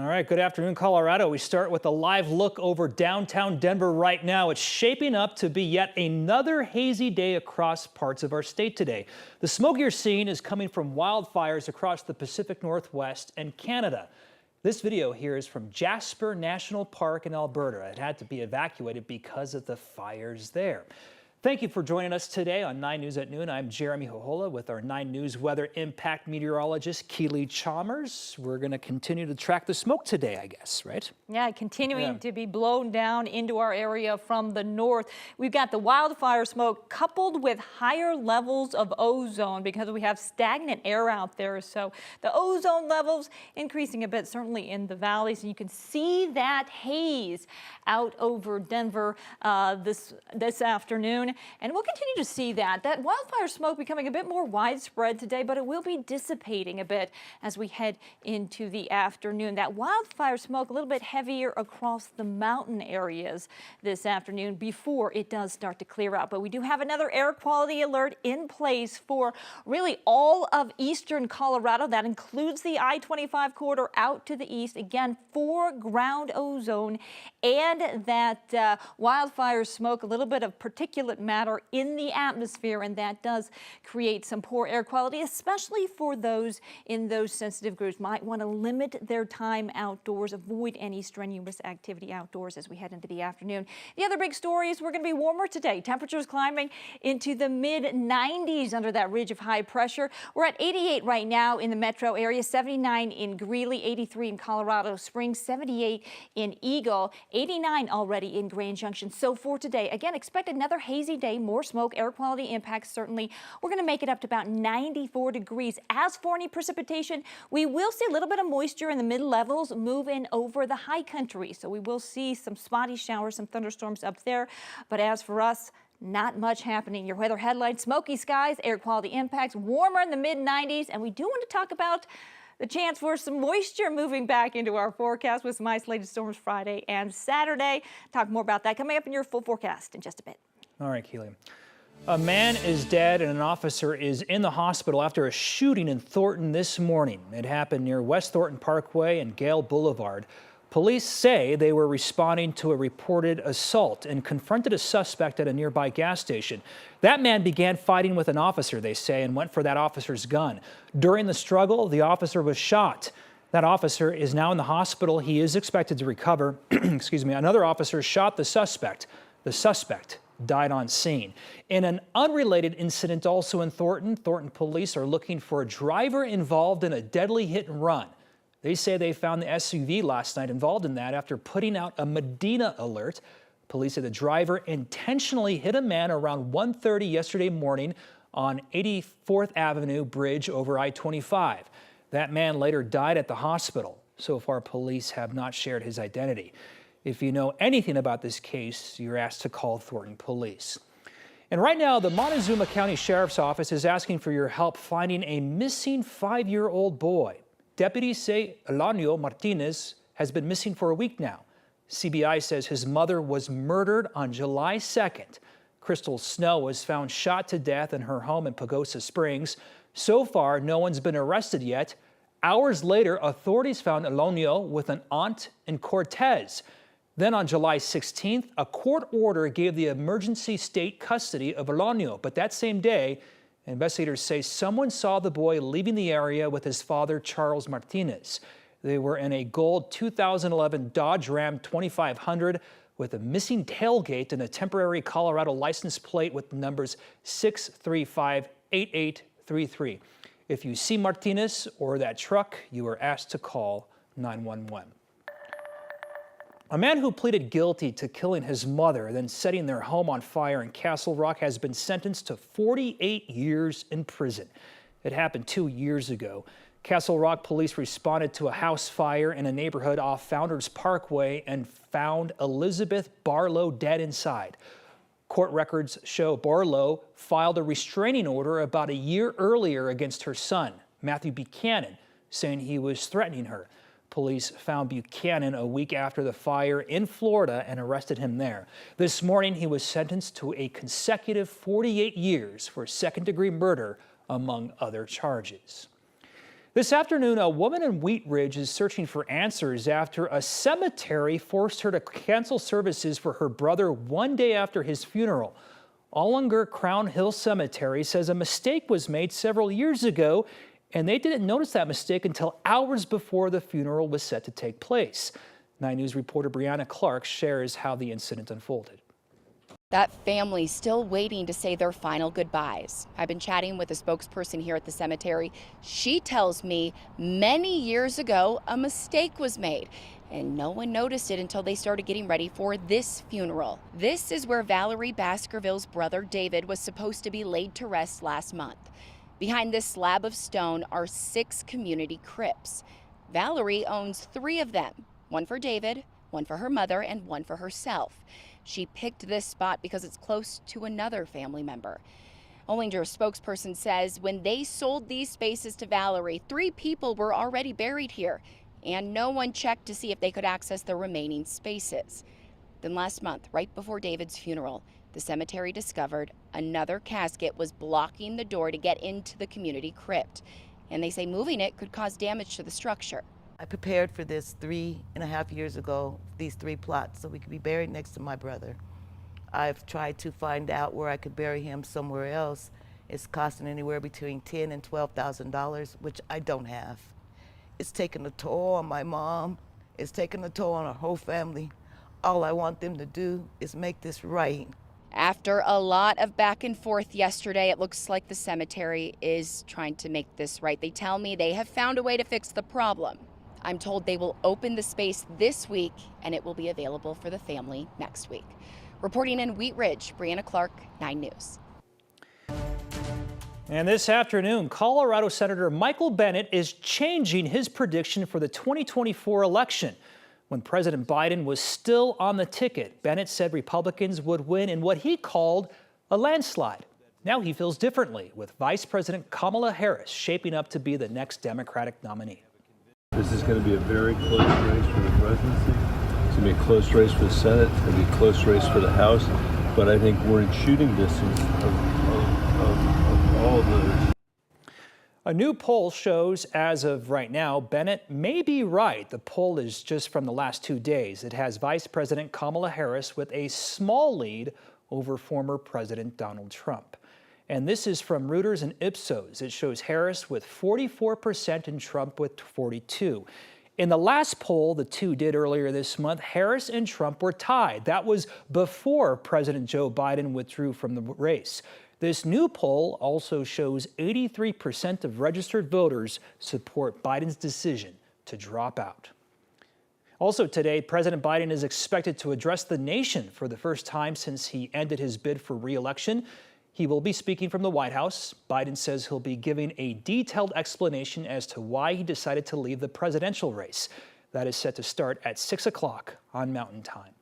All right, good afternoon, Colorado. We start with a live look over downtown Denver right now. It's shaping up to be yet another hazy day across parts of our state today. The smoke you're seeing is coming from wildfires across the Pacific Northwest and Canada. This video here is from Jasper National Park in Alberta. It had to be evacuated because of the fires there. Thank you for joining us today on 9 News at Noon. I'm Jeremy Hohola with our 9 News weather impact meteorologist Keely Chalmers. We're going to continue to track the smoke today, I guess, right? Yeah, continuing to be blown down into our area from the north. We've got the wildfire smoke coupled with higher levels of ozone because we have stagnant air out there. So the ozone levels increasing a bit, certainly in the valleys. And you can see that haze out over Denver this afternoon. And we'll continue to see that wildfire smoke becoming a bit more widespread today, but it will be dissipating a bit as we head into the afternoon. That wildfire smoke a little bit heavier across the mountain areas this afternoon before it does start to clear out. But we do have another air quality alert in place for really all of eastern Colorado. That includes the I-25 corridor out to the east, again, for ground ozone and that wildfire smoke, a little bit of particulate matter in the atmosphere, and that does create some poor air quality, especially for those in those sensitive groups. Might want to limit their time outdoors, avoid any strenuous activity outdoors as we head into the afternoon. The other big story is we're going to be warmer today. Temperatures climbing into the mid-90s under that ridge of high pressure. We're at 88 right now in the metro area, 79 in Greeley, 83 in Colorado Springs, 78 in Eagle, 89 already in Grand Junction. So for today, again, expect another hazy day, more smoke, air quality impacts certainly. We're going to make it up to about 94 degrees. As for any precipitation, we will see a little bit of moisture in the mid-levels move in over the high country. So we will see some spotty showers, some thunderstorms up there. But as for us, not much happening. Your weather headline, smoky skies, air quality impacts, warmer in the mid-90s. And we do want to talk about the chance for some moisture moving back into our forecast with some isolated storms Friday and Saturday. Talk more about that coming up in your full forecast in just a bit. All right, Keely. A man is dead and an officer is in the hospital after a shooting in Thornton this morning. It happened near West Thornton Parkway and Gale Boulevard. Police say they were responding to a reported assault and confronted a suspect at a nearby gas station. That man began fighting with an officer, they say, and went for that officer's gun. During the struggle, the officer was shot. That officer is now in the hospital. He is expected to recover. Excuse me. Another officer shot the suspect. The suspect died on scene. In an unrelated incident also in Thornton, Thornton police are looking for a driver involved in a deadly hit and run. They say they found the SUV last night involved in that after putting out a Medina alert. Police say the driver intentionally hit a man around 1:30 yesterday morning on 84th Avenue Bridge over I-25. That man later died at the hospital. So far, police have not shared his identity. If you know anything about this case, you're asked to call Thornton Police. And right now, the Montezuma County Sheriff's Office is asking for your help finding a missing 5-year-old boy. Deputies say Elanio Martinez has been missing for a week now. CBI says his mother was murdered on July 2nd. Crystal Snow was found shot to death in her home in Pagosa Springs. So far, no one's been arrested yet. Hours later, authorities found Elanio with an aunt in Cortez. Then on July 16th, a court order gave the emergency state custody of Elanio. But that same day, investigators say someone saw the boy leaving the area with his father, Charles Martinez. They were in a gold 2011 Dodge Ram 2500 with a missing tailgate and a temporary Colorado license plate with the numbers 6358833. If you see Martinez or that truck, you are asked to call 911. A man who pleaded guilty to killing his mother, then setting their home on fire in Castle Rock, has been sentenced to 48 years in prison. It happened 2 years ago. Castle Rock police responded to a house fire in a neighborhood off Founders Parkway and found Elizabeth Barlow dead inside. Court records show Barlow filed a restraining order about a year earlier against her son, Matthew Buchanan, saying he was threatening her. Police found Buchanan a week after the fire in Florida and arrested him there. This morning, he was sentenced to a consecutive 48 years for second-degree murder, among other charges. This afternoon, a woman in Wheat Ridge is searching for answers after a cemetery forced her to cancel services for her brother one day after his funeral. Ollinger Crown Hill Cemetery says a mistake was made several years ago, and they didn't notice that mistake until hours before the funeral was set to take place. 9 News reporter Brianna Clark shares how the incident unfolded. That family still waiting to say their final goodbyes. I've been chatting with a spokesperson here at the cemetery. She tells me many years ago a mistake was made and no one noticed it until they started getting ready for this funeral. This is where Valerie Baskerville's brother David was supposed to be laid to rest last month. Behind this slab of stone are 6 community crypts. Valerie owns 3 of them, one for David, one for her mother, and one for herself. She picked this spot because it's close to another family member. Ollinger's spokesperson says when they sold these spaces to Valerie, 3 people were already buried here, and no one checked to see if they could access the remaining spaces. Then last month, right before David's funeral, the cemetery discovered another casket was blocking the door to get into the community crypt, and they say moving it could cause damage to the structure. I prepared for this 3.5 years ago, these 3 plots, so we could be buried next to my brother. I've tried to find out where I could bury him somewhere else. It's costing anywhere between $10,000 and $12,000, which I don't have. It's taken a toll on my mom. It's taken a toll on our whole family. All I want them to do is make this right. After a lot of back and forth yesterday, it looks like the cemetery is trying to make this right. They tell me they have found a way to fix the problem. I'm told they will open the space this week and it will be available for the family next week. Reporting in Wheat Ridge, Brianna Clark, 9 News. And this afternoon, Colorado Senator Michael Bennet is changing his prediction for the 2024 election. When President Biden was still on the ticket, Bennet said Republicans would win in what he called a landslide. Now he feels differently, with Vice President Kamala Harris shaping up to be the next Democratic nominee. This is going to be a very close race for the presidency. It's going to be a close race for the Senate. It's going to be a close race for the House. But I think we're in shooting distance of all of those. A new poll shows, as of right now, Bennet may be right. The poll is just from the last 2 days. It has Vice President Kamala Harris with a small lead over former President Donald Trump. And this is from Reuters and Ipsos. It shows Harris with 44% and Trump with 42%. In the last poll the two did earlier this month, Harris and Trump were tied. That was before President Joe Biden withdrew from the race. This new poll also shows 83% of registered voters support Biden's decision to drop out. Also today, President Biden is expected to address the nation for the first time since he ended his bid for re-election. He will be speaking from the White House. Biden says he'll be giving a detailed explanation as to why he decided to leave the presidential race. That is set to start at 6 o'clock on Mountain Time.